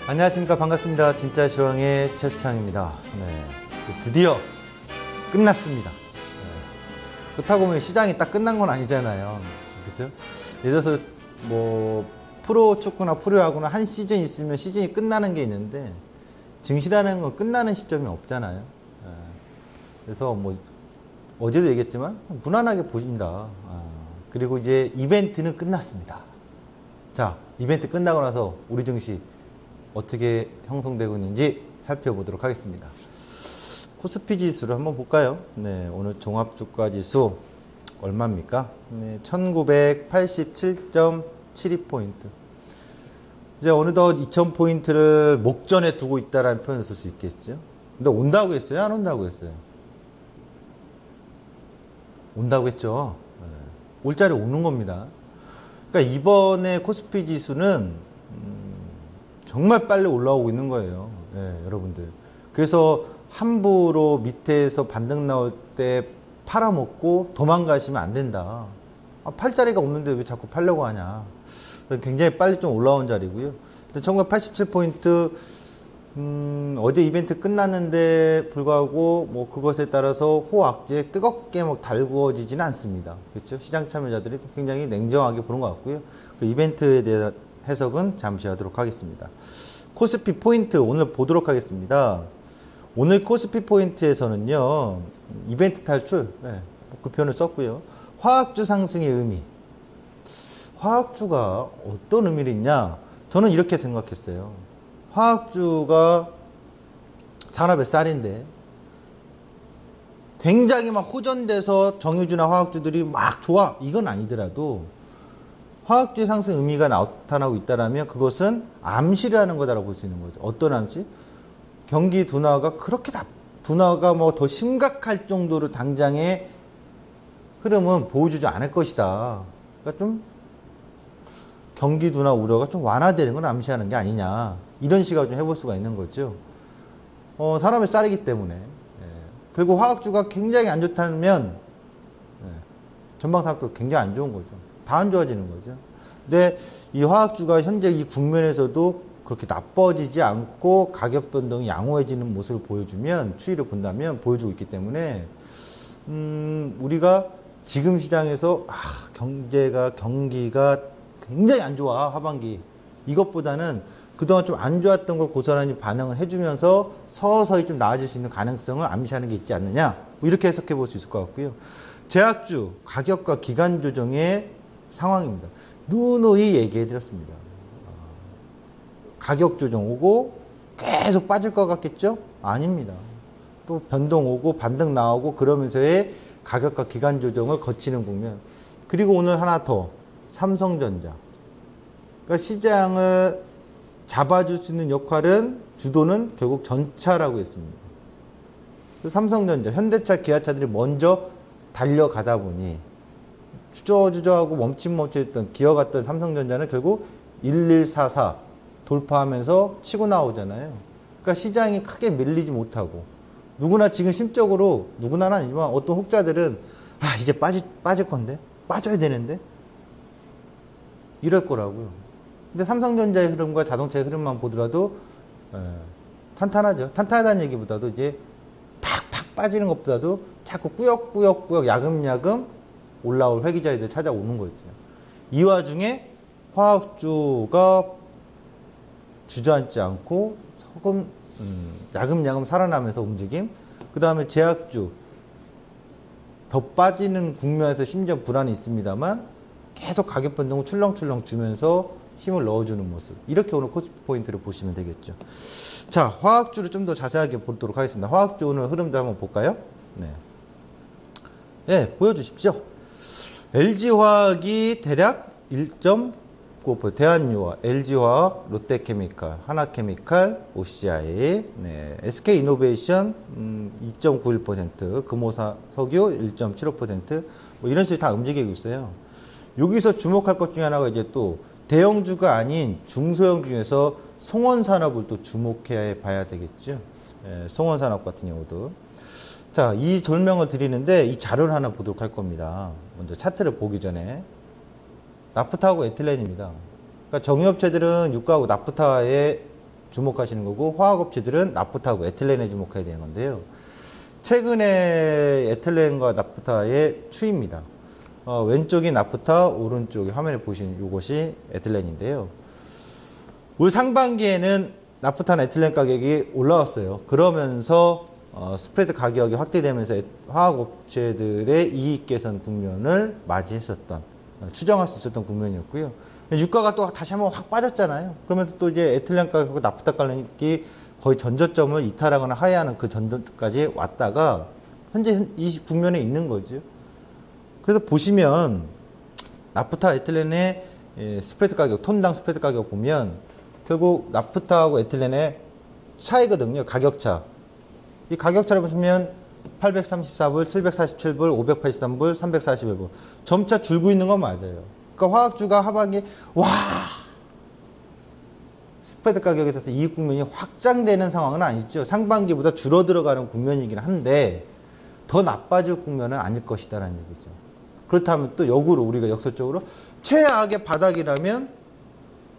안녕하십니까. 반갑습니다. 진짜 시황의 최수창입니다. 네, 드디어 끝났습니다. 네. 그렇다고 보면 시장이 딱 끝난 건 아니잖아요. 그죠? 예를 들어서 뭐 프로 축구나 프로야구는 한 시즌 있으면 시즌이 끝나는 게 있는데 증시라는 건 끝나는 시점이 없잖아요. 네. 그래서 뭐 어제도 얘기했지만 무난하게 보인다. 그리고 이제 이벤트는 끝났습니다. 자, 이벤트 끝나고 나서 우리 증시 어떻게 형성되고 있는지 살펴보도록 하겠습니다. 코스피 지수를 한번 볼까요? 네, 오늘 종합주가지수 얼마입니까? 네, 1987.72포인트. 이제 어느덧 2000포인트를 목전에 두고 있다라는 표현을 쓸 수 있겠죠. 근데 온다고 했어요? 안 온다고 했어요? 온다고 했죠. 네. 올 자리 오는 겁니다. 그러니까 이번에 코스피 지수는 정말 빨리 올라오고 있는 거예요. 네, 여러분들. 그래서 함부로 밑에서 반등 나올 때 팔아먹고 도망가시면 안 된다. 팔 자리가 없는데 왜 자꾸 팔려고 하냐. 굉장히 빨리 좀 올라온 자리고요. 1987포인트 어제 이벤트 끝났는데 불구하고 뭐 그것에 따라서 호악재 뜨겁게 막 달구어지지는 않습니다. 그렇죠? 시장 참여자들이 굉장히 냉정하게 보는 것 같고요. 그 이벤트에 대한 해석은 잠시 하도록 하겠습니다. 코스피 포인트 오늘 보도록 하겠습니다. 오늘 코스피 포인트에서는요, 이벤트 탈출, 네, 그 표현을 썼고요. 화학주 상승의 의미. 화학주가 어떤 의미를 있냐? 저는 이렇게 생각했어요. 화학주가 산업의 쌀인데 굉장히 막 호전돼서 정유주나 화학주들이 막 좋아. 이건 아니더라도 화학주의 상승 의미가 나타나고 있다면 그것은 암시라는 거다라고 볼 수 있는 거죠. 어떤 암시? 경기 둔화가 그렇게 둔화가 뭐 더 심각할 정도로 당장의 흐름은 보여주지 않을 것이다. 그러니까 좀 경기 둔화 우려가 좀 완화되는 걸 암시하는 게 아니냐. 이런 시각을 좀 해볼 수가 있는 거죠. 산업의 쌀이기 때문에. 예. 그리고 화학주가 굉장히 안 좋다면 전방 산업도 굉장히 안 좋은 거죠. 다 안 좋아지는 거죠. 근데 이 화학주가 현재 이 국면에서도 그렇게 나빠지지 않고 가격 변동이 양호해지는 모습을 보여주면, 추이를 본다면 보여주고 있기 때문에 우리가 지금 시장에서 경기가 굉장히 안 좋아, 하반기. 이것보다는 그동안 좀 안 좋았던 걸 고스란히 반응을 해주면서 서서히 좀 나아질 수 있는 가능성을 암시하는 게 있지 않느냐, 뭐 이렇게 해석해 볼 수 있을 것 같고요. 제약주 가격과 기간 조정의 상황입니다. 누누이 얘기해 드렸습니다. 가격 조정 오고 계속 빠질 것 같겠죠? 아닙니다. 또 변동 오고 반등 나오고 그러면서의 가격과 기간 조정을 거치는 국면. 그리고 오늘 하나 더, 삼성전자. 그러니까 시장을 잡아줄 수 있는 역할은, 주도는 결국 전차라고 했습니다. 삼성전자, 현대차, 기아차들이 먼저 달려가다 보니 주저주저하고 멈칫멈칫했던 기어갔던 삼성전자는 결국 1144 돌파하면서 치고 나오잖아요. 그러니까 시장이 크게 밀리지 못하고, 누구나 지금 심적으로, 누구나는 아니지만 어떤 혹자들은 이제 빠질 건데, 빠져야 되는데 이럴 거라고요. 근데 삼성전자의 흐름과 자동차의 흐름만 보더라도 탄탄하죠. 탄탄하다는 얘기보다도 이제 팍팍 빠지는 것보다도 자꾸 꾸역꾸역 야금야금 올라올 회귀자리들 찾아오는 거죠. 이 와중에 화학주가 주저앉지 않고 야금야금 살아나면서 움직임. 그 다음에 제약주 더 빠지는 국면에서 심지어 불안이 있습니다만 계속 가격 변동을 출렁출렁 주면서 힘을 넣어주는 모습. 이렇게 오늘 코스피 포인트를 보시면 되겠죠. 자, 화학주를 좀 더 자세하게 보도록 하겠습니다. 화학주 오늘 흐름들 한번 볼까요? 네, 보여주십시오. LG화학이 대략 1.9%, 대한유화, LG화학, 롯데케미칼, 하나케미칼, OCI, SK이노베이션 2.91%, 금호석유 1.75%, 뭐 이런 식으로 다 움직이고 있어요. 여기서 주목할 것 중에 하나가 이제 또 대형주가 아닌 중소형 중에서 송원산업을 또 주목해 봐야 되겠죠. 송원산업 같은 경우도. 자, 이 설명을 드리는데 이 자료를 하나 보도록 할 겁니다. 먼저 차트를 보기 전에. 나프타하고 에틸렌입니다. 그러니까 정유업체들은 유가하고 나프타의 주목하시는 거고, 화학업체들은 나프타하고 에틸렌에 주목해야 되는 건데요. 최근에 에틸렌과 나프타의 추이입니다. 왼쪽이 나프타, 오른쪽이 화면에 보시는 이것이 에틸렌인데요. 올 상반기에는 나프타나 에틸렌 가격이 올라왔어요. 그러면서 스프레드 가격이 확대되면서 화학업체들의 이익 개선 국면을 맞이했었던, 추정할 수 있었던 국면이었고요. 유가가 또 다시 한번 확 빠졌잖아요. 그러면서 또 이제 에틸렌 가격과 나프타 가격이 거의 전저점을 이탈하거나 하회하는 그 전저까지 왔다가 현재 이 국면에 있는 거죠. 그래서 보시면 나프타, 에틸렌의 스프레드 가격, 톤당 스프레드 가격 보면 결국 나프타하고 에틸렌의 차이거든요. 가격차. 이 가격차를 보시면 834불, 747불, 583불, 341불. 점차 줄고 있는 건 맞아요. 그러니까 화학주가 하반기에 스프레드 가격에 대해서 이익 국면이 확장되는 상황은 아니죠. 상반기보다 줄어들어가는 국면이긴 한데 더 나빠질 국면은 아닐 것이다라는 얘기죠. 그렇다면 또 역으로 우리가 역설적으로 최악의 바닥이라면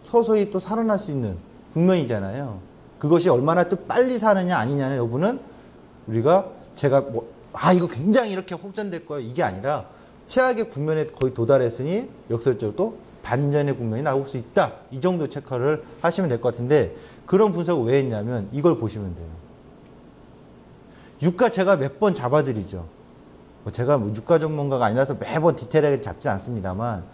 서서히 또 살아날 수 있는 국면이잖아요. 그것이 얼마나 또 빨리 사느냐 아니냐는 여부는 우리가 제가 이거 굉장히 이렇게 혹전될 거예요. 이게 아니라 최악의 국면에 거의 도달했으니 역설적으로 반전의 국면이 나올 수 있다. 이 정도 체크를 하시면 될 것 같은데 그런 분석을 왜 했냐면 이걸 보시면 돼요. 유가 제가 몇 번 잡아드리죠. 제가 유가 전문가가 아니라서 매번 디테일하게 잡지 않습니다만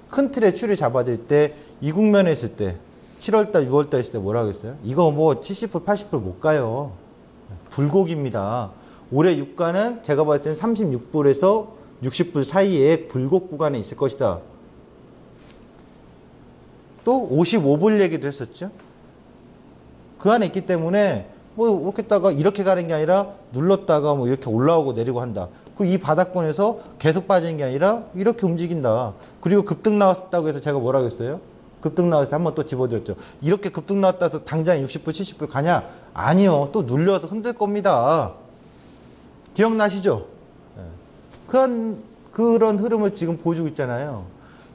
큰 틀의 추이를 잡아드릴 때 이 국면에 있을 때 7월달, 6월달 있을 때 뭐라고 했어요? 이거 70불, 80불 못 가요. 불곡입니다. 올해 유가는 제가 봤을 때는 36불에서 60불 사이에 불곡 구간에 있을 것이다. 또 55불 얘기도 했었죠. 그 안에 있기 때문에 이렇게 가는 게 아니라 눌렀다가 이렇게 올라오고 내리고 한다. 그 이 바닥권에서 계속 빠지는 게 아니라 이렇게 움직인다. 그리고 급등 나왔다고 해서 제가 뭐라고 했어요? 급등 나왔을 때 한번 또 집어드렸죠. 이렇게 급등 나왔다 해서 당장 60불, 70불 가냐? 아니요. 또 눌려서 흔들 겁니다. 기억나시죠? 그런 흐름을 지금 보여주고 있잖아요.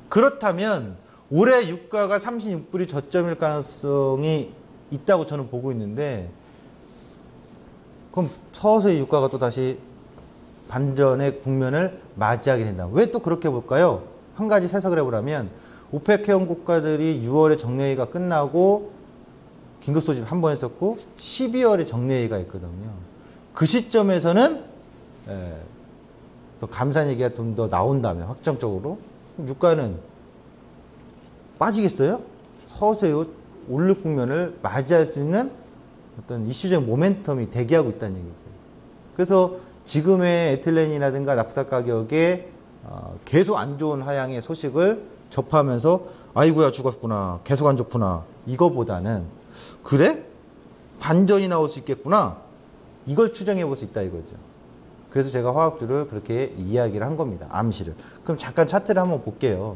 그렇다면 올해 유가가 36불이 저점일 가능성이 있다고 저는 보고 있는데 그럼 서서히 유가가 또 다시 반전의 국면을 맞이하게 된다. 왜 또 그렇게 볼까요? 한 가지 해석을 해보라면 오펙 회원 국가들이 6월에 정례회의가 끝나고 긴급 소집 한 번 했었고 12월에 정례회의가 있거든요. 그 시점에서는 또 감산 얘기가 좀 더 나온다면 확정적으로 유가는 빠지겠어요? 서서히 오를 국면을 맞이할 수 있는 어떤 이슈적 모멘텀이 대기하고 있다는 얘기죠. 그래서 지금의 에틸렌이라든가 나프타 가격에 계속 안 좋은 하향의 소식을 접하면서 아이고야 죽었구나, 계속 안 좋구나, 이거보다는 그래? 반전이 나올 수 있겠구나, 이걸 추정해 볼 수 있다 이거죠. 그래서 제가 화학주를 그렇게 이야기를 한 겁니다. 암시를. 그럼 잠깐 차트를 한번 볼게요.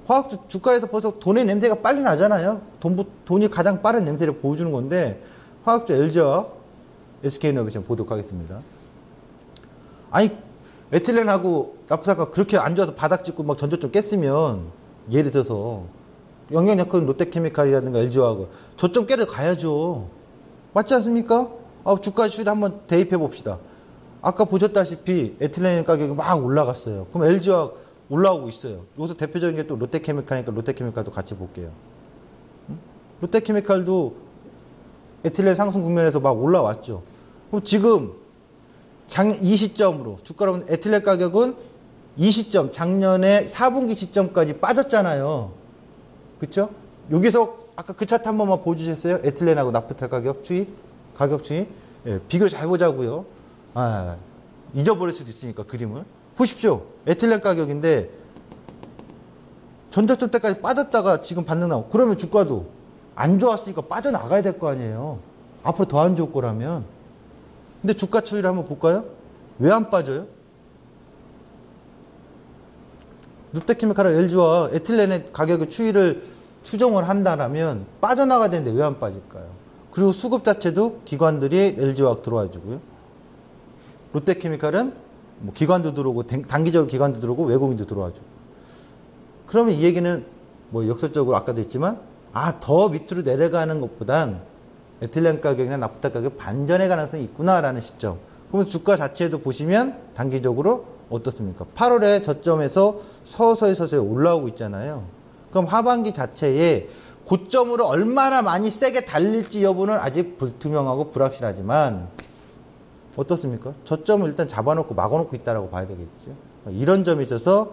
화학주 주가에서 벌써 돈의 냄새가 빨리 나잖아요. 돈이 가장 빠른 냄새를 보여주는 건데 화학주 LG화학, SK이노베이션 보도록 하겠습니다. 아니 에틸렌하고 나프타가 그렇게 안 좋아서 바닥 찍고 막 전저점 깼으면 예를 들어서 영향력 큰 롯데케미칼이라든가 LG화학은 저점 깨러 가야죠. 맞지 않습니까? 주가 추이를 한번 대입해 봅시다. 아까 보셨다시피 에틸렌 가격이 막 올라갔어요. 그럼 LG화학 올라오고 있어요. 여기서 대표적인 게 또 롯데케미칼이니까 롯데케미칼도 같이 볼게요. 롯데케미칼도 에틸렌 상승 국면에서 막 올라왔죠. 그럼 지금 이 시점으로 주가로 에틸렌 가격은 이 시점 작년에 4분기 시점까지 빠졌잖아요. 그렇죠? 여기서 아까 그 차트 한 번만 보여주셨어요? 에틸렌하고 나프타 가격 추이? 비교를 잘 보자고요. 잊어버릴 수도 있으니까 그림을 보십시오. 에틸렌 가격인데 전저점 때까지 빠졌다가 지금 반등 나오고 그러면 주가도 안 좋았으니까 빠져나가야 될 거 아니에요. 앞으로 더 안 좋을 거라면. 근데 주가 추이를 한번 볼까요? 왜 안 빠져요? 롯데케미칼 LG와 에틸렌의 가격의 추이를 추정을 한다면 빠져나가야 되는데 왜 안 빠질까요? 그리고 수급 자체도 기관들이 LG화학 들어와 주고요. 롯데케미칼은 기관도 들어오고 단기적으로 기관도 들어오고 외국인도 들어와 주고. 그러면 이 얘기는 역설적으로 아까도 했지만 더 밑으로 내려가는 것보단 에틸렌 가격이나 나프타 가격 반전의 가능성이 있구나라는 시점. 그러면 주가 자체도 보시면 단기적으로 어떻습니까? 8월에 저점에서 서서히 올라오고 있잖아요. 그럼 하반기 자체에 고점으로 얼마나 많이 세게 달릴지 여부는 아직 불투명하고 불확실하지만 어떻습니까? 저점을 일단 잡아놓고 막아놓고 있다라고 봐야 되겠죠. 이런 점에 있어서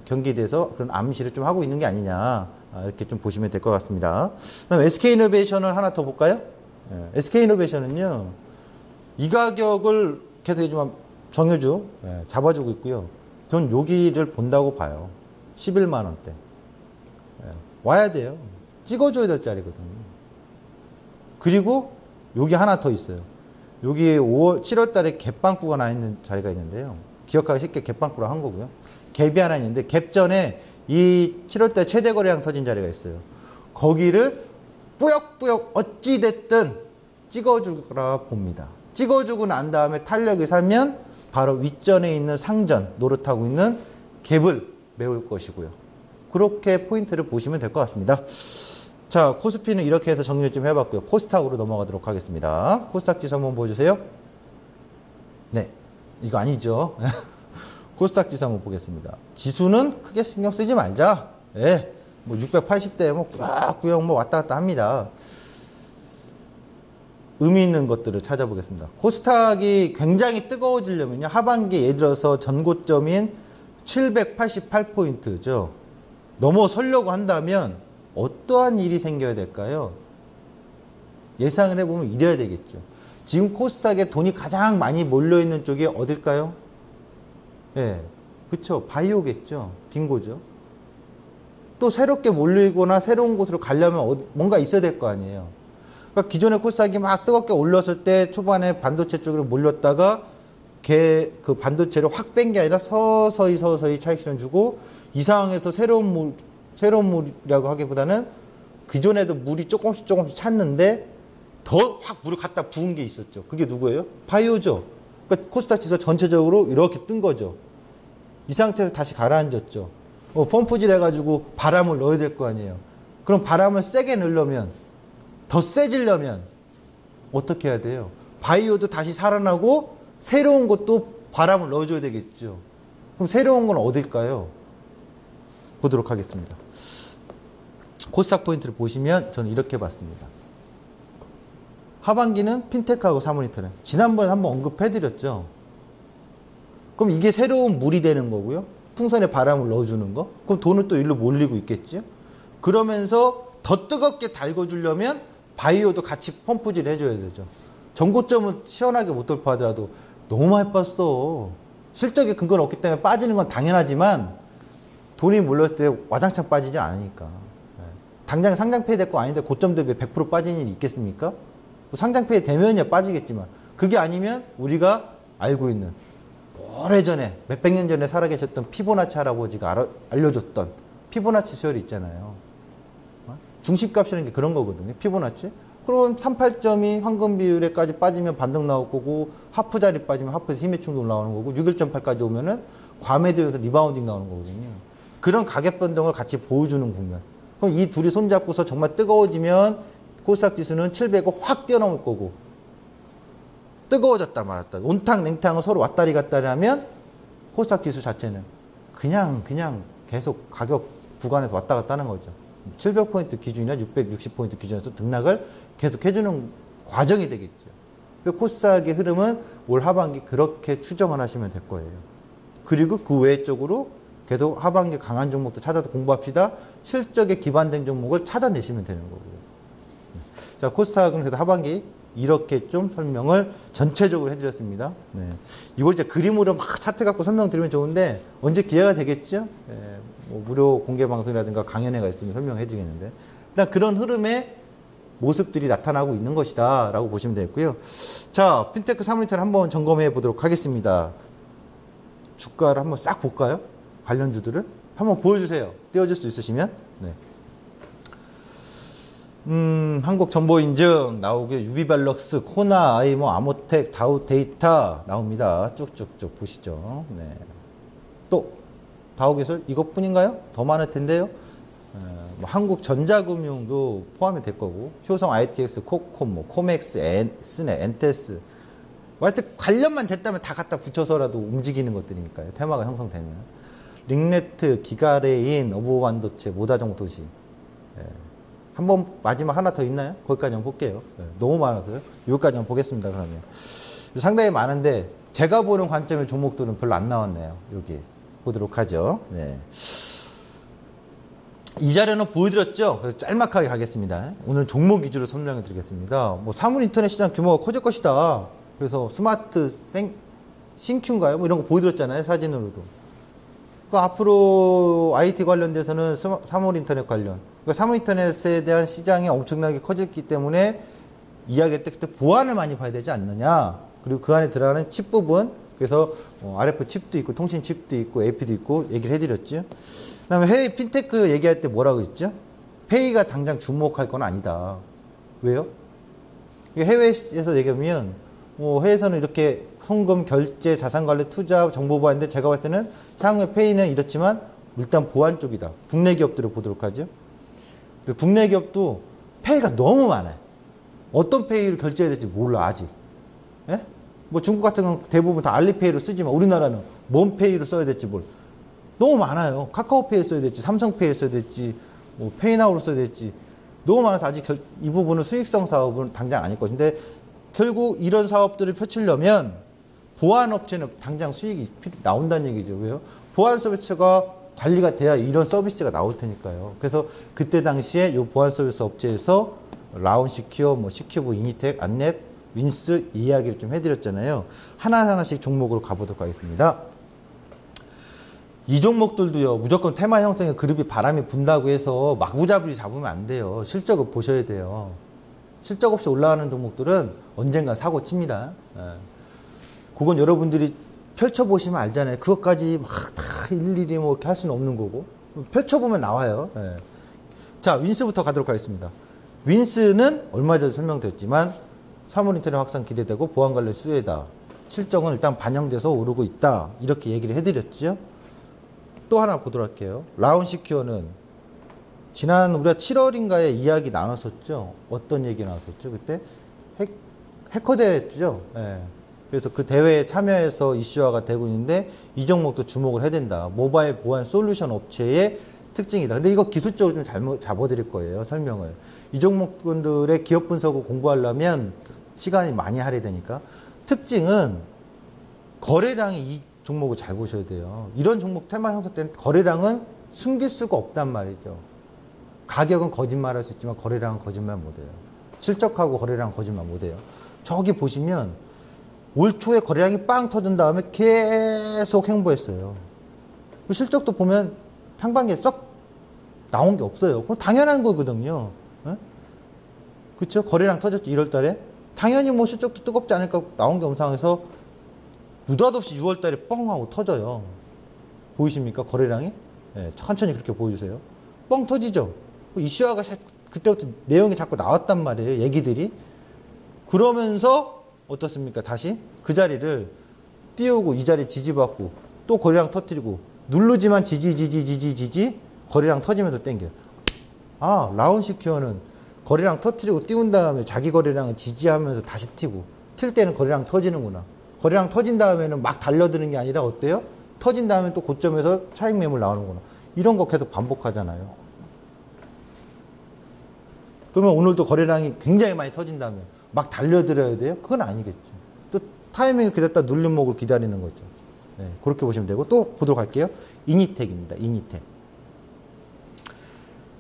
경기대에서 그런 암시를 좀 하고 있는 게 아니냐 이렇게 좀 보시면 될 것 같습니다. 그다음 SK이노베이션을 하나 더 볼까요? SK이노베이션은요 이 가격을 계속 요즘 정유주 잡아주고 있고요. 전 여기를 본다고 봐요. 11만 원대 와야 돼요. 찍어줘야 될 자리거든요. 그리고 여기 하나 더 있어요. 여기 7월 달에 갭방구가 나 있는 자리가 있는데요. 기억하기 쉽게 갭방구로 한 거고요. 갭이 하나 있는데 갭 전에 이 7월 달 최대 거래량 터진 자리가 있어요. 거기를 뿌역뿌역 어찌됐든 찍어주라 봅니다. 찍어주고 난 다음에 탄력이 살면 바로 윗전에 있는 상전 노릇하고 있는 갭을 메울 것이고요. 그렇게 포인트를 보시면 될 것 같습니다. 자, 코스피는 이렇게 해서 정리를 좀 해봤고요. 코스닥으로 넘어가도록 하겠습니다. 코스닥 지수 한번 보여주세요. 네, 이거 아니죠. 코스닥 지수 한번 보겠습니다. 지수는 크게 신경 쓰지 말자. 예, 뭐 680대 뭐 꾸역꾸역 뭐 왔다 갔다 합니다. 의미 있는 것들을 찾아보겠습니다. 코스닥이 굉장히 뜨거워지려면요. 하반기 예를 들어서 전고점인 788포인트죠. 넘어서려고 한다면 어떠한 일이 생겨야 될까요? 예상을 해보면 이래야 되겠죠. 지금 코스닥에 돈이 가장 많이 몰려있는 쪽이 어딜까요? 예, 그쵸. 바이오겠죠. 빙고죠. 또 새롭게 몰리거나 새로운 곳으로 가려면 뭔가 있어야 될 거 아니에요. 그러니까 기존의 코스닥이 막 뜨겁게 올랐을 때 초반에 반도체 쪽으로 몰렸다가 그 반도체를 확 뺀 게 아니라 서서히 차익 실현 주고 이 상황에서 새로운 물이라고 하기보다는 기존에도 물이 조금씩 찼는데 더 확 물을 갖다 부은 게 있었죠. 그게 누구예요? 바이오죠. 그러니까 코스닥 지수 전체적으로 이렇게 뜬 거죠. 이 상태에서 다시 가라앉았죠. 펌프질 해가지고 바람을 넣어야 될 거 아니에요. 그럼 바람을 세게 넣으려면 더 세지려면 어떻게 해야 돼요? 바이오도 다시 살아나고 새로운 것도 바람을 넣어줘야 되겠죠. 그럼 새로운 건 어딜까요? 보도록 하겠습니다. 코스닥 포인트를 보시면 저는 이렇게 봤습니다. 하반기는 핀테크하고 사모니터는 지난번에 한번 언급해드렸죠. 그럼 이게 새로운 물이 되는 거고요. 풍선에 바람을 넣어주는 거. 그럼 돈은 또 일로 몰리고 있겠죠. 그러면서 더 뜨겁게 달궈주려면 바이오도 같이 펌프질 해줘야 되죠. 전고점은 시원하게 못 돌파하더라도 너무 많이 빠졌어. 실적에 근거는 없기 때문에 빠지는 건 당연하지만 돈이 몰렸을 때 와장창 빠지지 않으니까. 당장 상장폐이 될 거 아닌데 고점 대비 100% 빠진 일이 있겠습니까? 상장폐이 되면야 빠지겠지만 그게 아니면 우리가 알고 있는 오래전에 몇백 년 전에 살아계셨던 피보나치 할아버지가 알려줬던 피보나치 수열이 있잖아요. 중심값이라는 게 그런 거거든요. 피보나치. 그럼 38점이 황금 비율에까지 빠지면 반등 나올 거고 하프 자리 빠지면 하프에서 힘의 충돌 나오는 거고 61.8까지 오면은 과매도에서 리바운딩 나오는 거거든요. 그런 가격 변동을 같이 보여주는 국면. 그럼 이 둘이 손잡고서 정말 뜨거워지면 코스닥 지수는 700을 확 뛰어넘을 거고 뜨거워졌다 말았다. 온탕 냉탕을 서로 왔다리 갔다리 하면 코스닥 지수 자체는 그냥 계속 가격 구간에서 왔다 갔다 하는 거죠. 700포인트 기준이나 660포인트 기준에서 등락을 계속 해주는 과정이 되겠죠. 코스닥의 흐름은 올 하반기 그렇게 추정을 하시면 될 거예요. 그리고 그 외 쪽으로 계속 하반기 강한 종목도 찾아서 공부합시다. 실적에 기반된 종목을 찾아내시면 되는 거고요. 자, 코스닥은 그래도 하반기 이렇게 좀 설명을 전체적으로 해드렸습니다. 네. 이걸 이제 그림으로 막 차트 갖고 설명드리면 좋은데 언제 기회가 되겠죠? 네. 뭐 무료 공개 방송이라든가 강연회가 있으면 설명해드리겠는데 일단 그런 흐름의 모습들이 나타나고 있는 것이다 라고 보시면 되겠고요. 자, 핀테크 사모니터를 한번 점검해 보도록 하겠습니다. 주가를 한번 싹 볼까요? 관련주들을 한번 보여주세요. 띄워줄 수 있으시면. 네. 한국정보인증 나오고요. 유비발럭스, 코나, 아이모, 아모텍, 다우데이터 나옵니다. 쭉쭉쭉 보시죠. 네. 또 다우기술 이것뿐인가요? 더 많을 텐데요. 뭐 한국전자금융도 포함이 될 거고, 효성 ITX, 코콤, 뭐 코맥스, 스네, 엔테스. 하여튼 관련만 됐다면 다 갖다 붙여서라도 움직이는 것들이니까요. 테마가 형성되면. 링네트, 기가레인, 어부반도체, 모다정도시. 한번 마지막 하나 더 있나요? 거기까지 한번 볼게요. 너무 많아서요. 여기까지 한번 보겠습니다. 그러면 상당히 많은데 제가 보는 관점의 종목들은 별로 안 나왔네요. 여기 보도록 하죠. 네. 이 자료는 보여드렸죠. 그래서 짤막하게 가겠습니다. 오늘 종목 위주로 설명해 드리겠습니다. 뭐 사물 인터넷 시장 규모가 커질 것이다. 그래서 스마트 싱큐인가요? 뭐 이런 거 보여드렸잖아요. 사진으로도. 그러니까 앞으로 IT 관련돼서는 사물 인터넷 관련. 그러니까 사물 인터넷에 대한 시장이 엄청나게 커졌기 때문에 이야기할 때 그때 보안을 많이 봐야 되지 않느냐. 그리고 그 안에 들어가는 칩 부분. 그래서 RF 칩도 있고 통신 칩도 있고 AP도 있고 얘기를 해드렸죠. 그 다음에 해외 핀테크 얘기할 때 뭐라고 했죠? 페이가 당장 주목할 건 아니다. 왜요? 해외에서 얘기하면 해외에서는 이렇게 송금, 결제, 자산관리, 투자, 정보보안인데 제가 봤을 때는 향후에 페이는 이렇지만 일단 보안 쪽이다. 국내 기업들을 보도록 하죠. 국내 기업도 페이가 너무 많아요. 어떤 페이를 결제해야 될지 몰라 아직. 예? 뭐 중국 같은 건 대부분 다 알리페이로 쓰지만 우리나라는 뭔 페이로 써야 될지 너무 많아요. 카카오페이 써야 될지, 삼성페이 써야 될지, 뭐 페이나우로 써야 될지 너무 많아서 아직 이 부분은 수익성 사업은 당장 아닐 것인데 결국 이런 사업들을 펼치려면 보안 업체는 당장 수익이 나온다는 얘기죠. 왜요? 보안 서비스가 관리가 돼야 이런 서비스가 나올 테니까요. 그래서 그때 당시에 이 보안 서비스 업체에서 라운시큐어, 뭐 시큐브, 이니텍, 안랩, 윈스 이야기를 좀 해드렸잖아요. 하나하나씩 종목으로 가보도록 하겠습니다. 이 종목들도요, 무조건 테마 형성에 그룹이 바람이 분다고 해서 마구잡이 잡으면 안 돼요. 실적을 보셔야 돼요. 실적 없이 올라가는 종목들은 언젠가 사고 칩니다. 그건 여러분들이 펼쳐보시면 알잖아요. 그것까지 막 다 일일이 뭐 이렇게 할 수는 없는 거고. 펼쳐보면 나와요. 자, 윈스부터 가도록 하겠습니다. 윈스는 얼마 전에 설명드렸지만 사물 인터넷 확산 기대되고 보안 관련 수혜다. 실적은 일단 반영돼서 오르고 있다. 이렇게 얘기를 해드렸죠. 또 하나 보도록 할게요. 라운시큐어는 지난 우리가 7월인가에 이야기 나눴었죠. 어떤 얘기 나눴었죠? 그때 해커 대회였죠. 그래서 그 대회에 참여해서 이슈화가 되고 있는데 이 종목도 주목을 해야 된다. 모바일 보안 솔루션 업체의 특징이다. 근데 이거 기술적으로 좀 잡아드릴 거예요. 설명을. 이 종목분들의 기업 분석을 공부하려면 시간이 많이 할애되니까. 특징은 거래량이 이 종목을 잘 보셔야 돼요. 이런 종목 테마 형성 때는 거래량은 숨길 수가 없단 말이죠. 가격은 거짓말할 수 있지만 거래량은 거짓말 못해요. 실적하고 거래량 거짓말 못해요. 저기 보시면 올 초에 거래량이 빵 터진 다음에 계속 행보했어요. 실적도 보면 상반기에 썩 나온 게 없어요. 그건 당연한 거거든요. 그렇죠? 거래량 터졌죠. 1월 달에. 당연히 뭐 실적도 뜨겁지 않을까 나온 게 없상에서 느닷없이 6월 달에 뻥 하고 터져요. 보이십니까? 거래량이? 천천히 그렇게 보여주세요. 뻥 터지죠? 이슈화가 그때부터 내용이 자꾸 나왔단 말이에요. 얘기들이. 그러면서 어떻습니까? 다시 그 자리를 띄우고 이 자리 지지받고 또 거래량 터뜨리고 누르지만 지지 거래량 터지면서 땡겨요. 라운시큐어는 거래량 터뜨리고 띄운 다음에 자기 거래량을 지지하면서 다시 튀고 튈 때는 거래량 터지는구나. 거래량 터진 다음에는 막 달려드는 게 아니라 어때요? 터진 다음에 또 고점에서 차익 매물 나오는구나. 이런 거 계속 반복하잖아요. 그러면 오늘도 거래량이 굉장히 많이 터진다면 막 달려들어야 돼요? 그건 아니겠죠. 또 타이밍을 기다렸다 눌림목을 기다리는 거죠. 그렇게 보시면 되고 또 보도록 할게요. 이니텍입니다.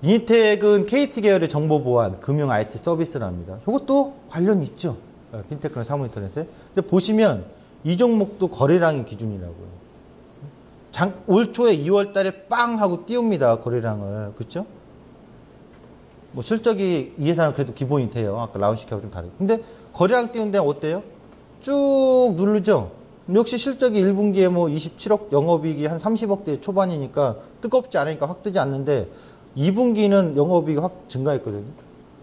이니텍은 KT 계열의 정보보안, 금융 IT 서비스랍니다. 이것도 관련이 있죠. 핀테크나 사무인터넷에. 근데 보시면 이 종목도 거래량이 기준이라고요. 올 초에 2월 달에 빵 하고 띄웁니다. 거래량을. 그렇죠? 뭐 실적이 이 회사는 그래도 기본이 돼요. 아까 라운시큐하고 좀 다르고. 근데 거래량 띄운데 어때요? 쭉 누르죠. 역시 실적이 1분기에 뭐 27억, 영업이익이 한 30억대 초반이니까 뜨겁지 않으니까 확 뜨지 않는데 2분기는 영업이익이 확 증가했거든요.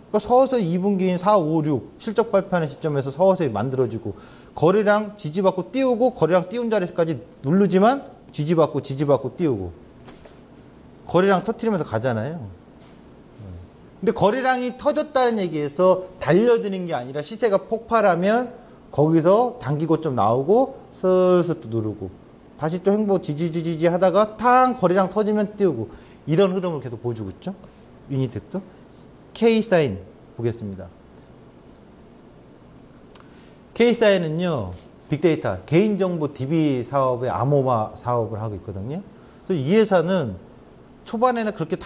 그러니까 서서히 2분기인 4, 5, 6 실적 발표하는 시점에서 서서히 만들어지고 거래량 지지받고 띄우고 거래량 띄운 자리까지 누르지만 지지받고 띄우고 거래량 터트리면서 가잖아요. 근데 거래량이 터졌다는 얘기에서 달려드는 게 아니라 시세가 폭발하면 거기서 단기 고점 나오고 슬슬 또 누르고 다시 또 횡보 지지지지 하다가 탕 거래량 터지면 띄우고 이런 흐름을 계속 보여주고 있죠. 유니텍도. K사인 보겠습니다. K사인은요. 빅데이터 개인정보 DB 사업의 암호화 사업을 하고 있거든요. 그래서 이 회사는 초반에는 그렇게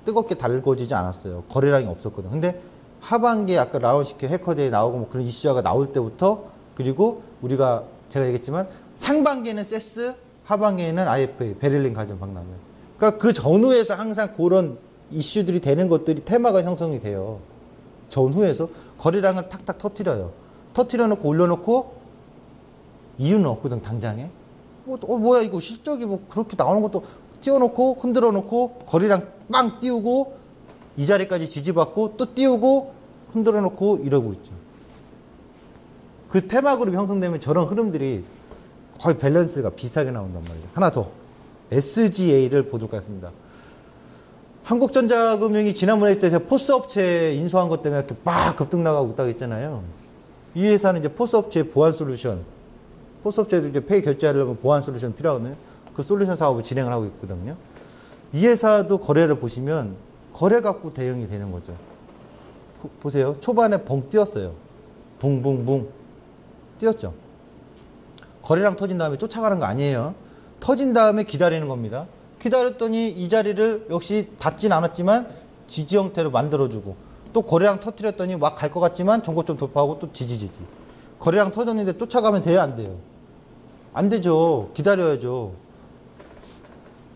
뜨겁게 달궈지지 않았어요. 거래량이 없었거든요. 근데 하반기에 아까 라운시케 해커데이 나오고 뭐 그런 이슈가 나올 때부터 그리고 우리가 제가 얘기했지만 상반기에는 세스, 하반기에는 IFA, 베를린 가전 박람회. 그러니까 그 전후에서 항상 그런 이슈들이 되는 것들이 테마가 형성이 돼요. 전후에서 거래량을 탁탁 터트려요. 터트려 놓고 올려놓고 이유는 없거든 당장에. 뭐야 이거 실적이 뭐 그렇게 나오는 것도 띄워놓고 흔들어 놓고 거래량 빵 띄우고 이 자리까지 지지받고 또 띄우고 흔들어 놓고 이러고 있죠. 그 테마 그룹이 형성되면 저런 흐름들이 거의 밸런스가 비슷하게 나온단 말이죠. 하나 더 SGA를 보도록 하겠습니다. 한국전자금융이 지난번에 제가 포스 업체 인수한 것 때문에 이렇게 막 급등 나가고 있다고 했잖아요. 이 회사는 이제 포스 업체 보안 솔루션, 포스 업체에서 이제 페이 결제하려면 보안 솔루션 필요하거든요. 그 솔루션 사업을 진행을 하고 있거든요. 이 회사도 거래를 보시면 거래 갖고 대응이 되는 거죠. 보세요. 초반에 벙 뛰었어요. 붕붕붕 뛰었죠. 거래량 터진 다음에 쫓아가는 거 아니에요. 터진 다음에 기다리는 겁니다. 기다렸더니 이 자리를 역시 닿진 않았지만 지지 형태로 만들어주고 또 거래량 터뜨렸더니 막 갈 것 같지만 전고점 돌파하고 또 지지지지. 거래량 터졌는데 쫓아가면 돼요, 안 돼요? 안 되죠. 기다려야죠.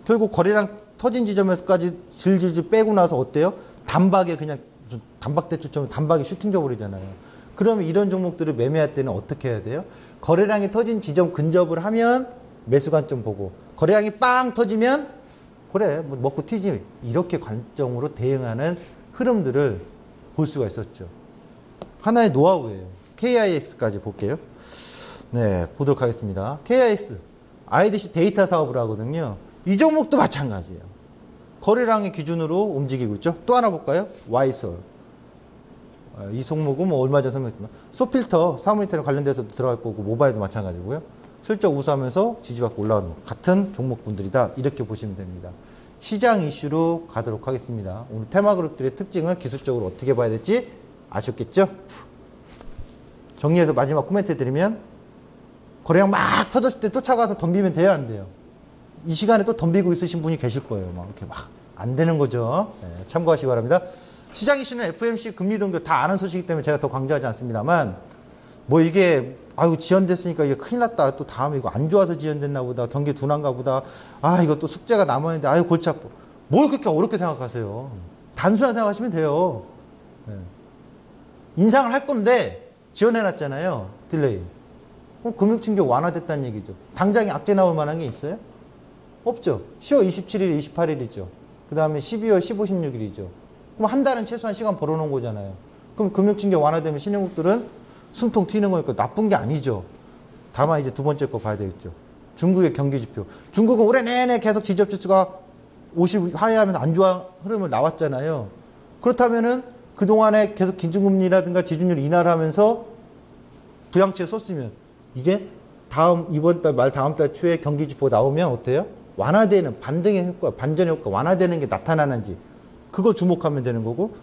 결국 거래량 터진 지점에서까지 질질질 빼고 나서 어때요? 단박에 그냥 단박대추처럼 단박에 슈팅 줘버리잖아요. 그러면 이런 종목들을 매매할 때는 어떻게 해야 돼요? 거래량이 터진 지점 근접을 하면 매수 관점 보고 거래량이 빵 터지면 그래 뭐 먹고 튀지 이렇게 관점으로 대응하는 흐름들을 볼 수가 있었죠. 하나의 노하우예요. KIX까지 볼게요. 네, 보도록 하겠습니다. KIX IDC 데이터 사업을 하거든요. 이 종목도 마찬가지예요. 거래량의 기준으로 움직이고 있죠. 또 하나 볼까요? 와이솔. 이 종목은 뭐 얼마 전에 설명했지만 소필터, 사무인터넷 관련돼서도 들어갈 거고 모바일도 마찬가지고요. 실적 우수하면서 지지받고 올라오는 같은 종목군들이다. 이렇게 보시면 됩니다. 시장 이슈로 가도록 하겠습니다. 오늘 테마그룹들의 특징을 기술적으로 어떻게 봐야 될지 아셨겠죠? 정리해서 마지막 코멘트 해드리면 거래량 막 터졌을 때 쫓아가서 덤비면 돼요, 안 돼요? 이 시간에 또 덤비고 있으신 분이 계실 거예요. 막 이렇게 막 안 되는 거죠. 네, 참고하시기 바랍니다. 시장 이슈는 FMC 금리 동결 다 아는 소식이기 때문에 제가 더 강조하지 않습니다만 뭐 이게 아이고 지연됐으니까 이게 큰일 났다. 또 다음에 이거 안 좋아서 지연됐나 보다. 경기 둔한가 보다. 아 이거 또 숙제가 남아있는데 아유 골치 아파. 뭘 그렇게 어렵게 생각하세요. 단순하게 생각하시면 돼요. 네. 인상을 할 건데 지연해놨잖아요. 딜레이. 그럼 금융충격 완화됐다는 얘기죠. 당장에 악재 나올 만한 게 있어요? 없죠. 10월 27일, 28일이죠. 그 다음에 12월 15, 16일이죠. 그럼 한 달은 최소한 시간 벌어놓은 거잖아요. 그럼 금융충격 완화되면 신흥국들은 숨통 튀는 거니까 나쁜 게 아니죠. 다만 이제 두 번째 거 봐야 되겠죠. 중국의 경기지표. 중국은 올해 내내 계속 지적지수가 50 하회하면서 안 좋아 흐름을 나왔잖아요. 그렇다면은 그동안에 계속 기준금리라든가 지준율 인하를 하면서 부양책을 썼으면 이제 이번 달 말 다음 달 초에 경기지표 나오면 어때요? 완화되는 반등의 효과, 반전의 효과 완화되는 게 나타나는지 그거 주목하면 되는 거고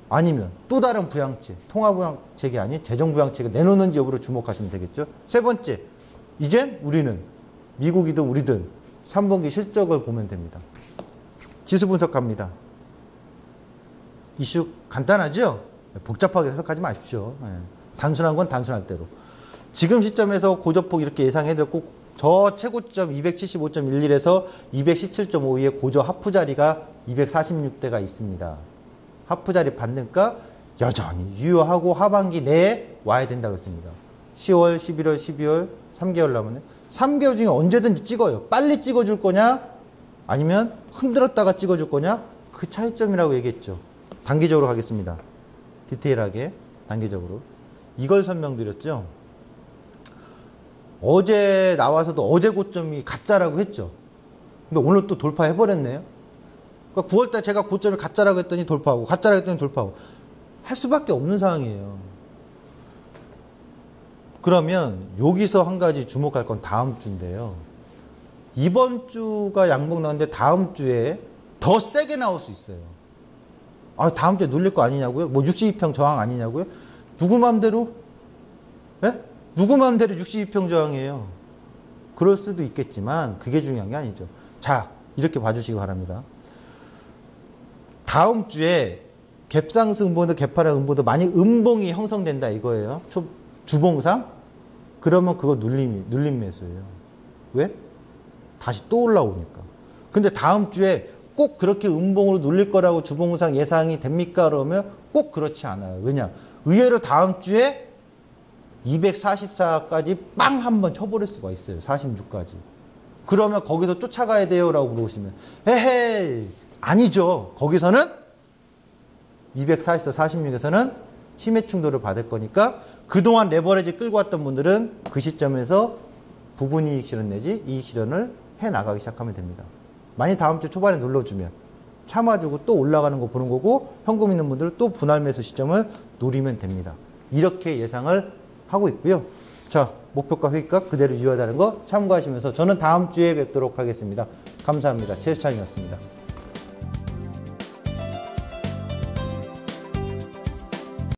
아니면 또 다른 부양책, 통화부양책이 아닌 재정부양책을 내놓는지 여부를 주목하시면 되겠죠. 세 번째, 이젠 우리는 미국이든 우리든 3분기 실적을 보면 됩니다. 지수 분석합니다. 이슈 간단하죠? 복잡하게 해석하지 마십시오. 단순한 건 단순할 대로. 지금 시점에서 고저폭 이렇게 예상해드렸고 저 최고점 275.11에서 217.52의 고저 하프 자리가 246대가 있습니다. 하프 자리 반등가 여전히 유효하고 하반기 내에 와야 된다고 했습니다. 10월, 11월, 12월 3개월 남았네. 3개월 중에 언제든지 찍어요. 빨리 찍어줄 거냐 아니면 흔들었다가 찍어줄 거냐 그 차이점이라고 얘기했죠. 단기적으로 가겠습니다. 디테일하게 단기적으로. 이걸 설명드렸죠. 어제 나와서도 어제 고점이 가짜라고 했죠. 근데 오늘 또 돌파해버렸네요. 그러니까 9월달 제가 고점을 가짜라고 했더니 돌파하고 가짜라고 했더니 돌파하고 할 수밖에 없는 상황이에요. 그러면 여기서 한 가지 주목할 건 다음 주인데요. 이번 주가 양봉 나왔는데 다음 주에 더 세게 나올 수 있어요. 아, 다음 주에 눌릴 거 아니냐고요? 뭐 62평 저항 아니냐고요? 누구 맘대로? 예? 누구 맘대로 62평 저항이에요? 그럴 수도 있겠지만 그게 중요한 게 아니죠. 자, 이렇게 봐주시기 바랍니다. 다음 주에 갭상승 음봉도 갭하락 음봉도 많이 음봉이 형성된다 이거예요. 주봉상? 그러면 그거 눌림 매수예요. 왜? 다시 또 올라오니까. 근데 다음 주에 꼭 그렇게 음봉으로 눌릴 거라고 주봉상 예상이 됩니까? 그러면 꼭 그렇지 않아요. 왜냐? 의외로 다음 주에 244까지 빵 한번 쳐버릴 수가 있어요. 46까지. 그러면 거기서 쫓아가야 돼요? 라고 물어보시면 에헤이 아니죠. 거기서는 244, 46에서는 힘의 충돌을 받을 거니까 그동안 레버리지 끌고 왔던 분들은 그 시점에서 부분 이익 실현 내지 이익 실현을 해나가기 시작하면 됩니다. 많이 다음 주 초반에 눌러주면 참아주고 또 올라가는 거 보는 거고 현금 있는 분들은 또 분할 매수 시점을 노리면 됩니다. 이렇게 예상을 하고 있고요. 자, 목표가 회의가 그대로 유효하다는 거 참고하시면서 저는 다음 주에 뵙도록 하겠습니다. 감사합니다. 최수찬이었습니다.